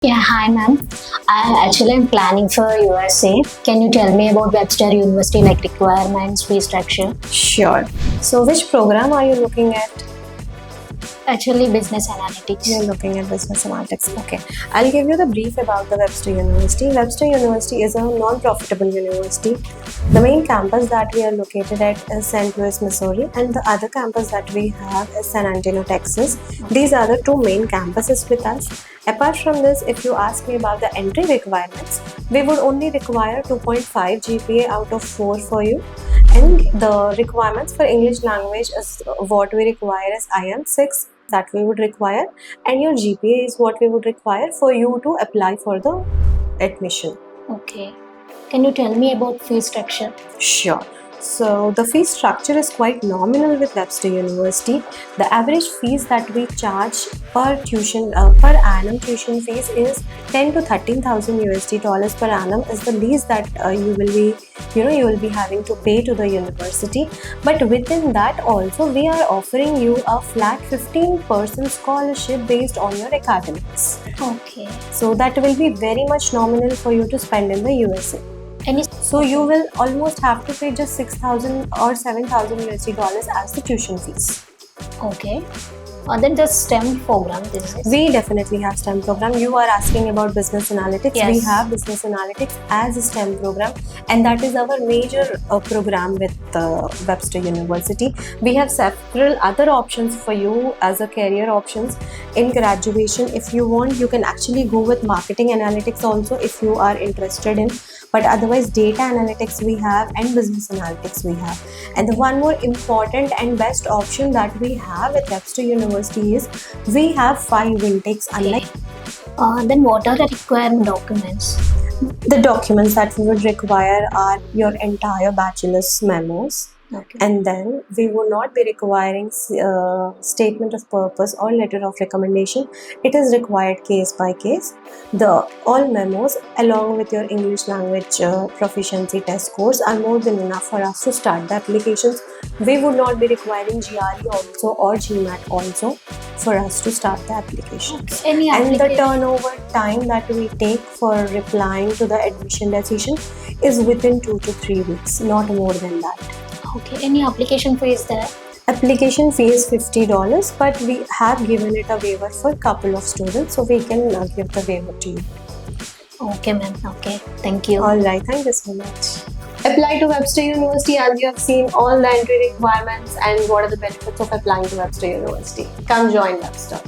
Yeah, hi ma'am. I'm planning for USA. Can you tell me about Webster University, like requirements, fee structure? Sure. So, which program are you looking at? Actually, business analytics. You're looking at business analytics. Okay. I'll give you the brief about the Webster University. Webster University is a non-profitable university. The main campus that we are located at is St. Louis, Missouri, and the other campus that we have is San Antonio, Texas. These are the two main campuses with us. Apart from this, if you ask me about the entry requirements, we would only require 2.5 GPA out of 4 for you. And the requirements for English language is what we require is IELTS 6 that we would require, and your GPA is what we would require for you to apply for the admission. Okay. Can you tell me about fee structure? Sure. So the fee structure is quite nominal with Webster University. The average fees that we charge per annum tuition fees is 10 to 13,000 USD dollars per annum is the least that you will be having to pay to the university. But within that also we are offering you a flat 15% scholarship based on your academics. Okay. So that will be very much nominal for you to spend in the USA. So you will almost have to pay just 6,000 or 7,000 USD dollars as the tuition fees. Okay. Then the STEM program, this is. We definitely have STEM program. You are asking about business analytics. Yes. We have business analytics as a STEM program, and that is our major program with Webster University. We have several other options for you as a career options in graduation. If you want, you can actually go with marketing analytics also if you are interested in. But otherwise, data analytics we have and business analytics we have. And the one more important and best option that we have at Webster University is we have 5 intakes unlike. Then what are the requirement documents? The documents that we would require are your entire bachelor's memos. Okay. And then we will not be requiring statement of purpose or letter of recommendation. It is required case by case. The all memos along with your English language proficiency test scores are more than enough for us to start the applications. We would not be requiring GRE also or GMAT also for us to start the applications. And the turnover time that we take for replying to the admission decision is within 2 to 3 weeks, not more than that. Okay. Any application fee is there? Application fee is $50, but we have given it a waiver for a couple of students, so we can give the waiver to you. Okay, ma'am. Okay. Thank you. All right. Thank you so much. Apply to Webster University as you have seen all the entry requirements and what are the benefits of applying to Webster University. Come join Webster.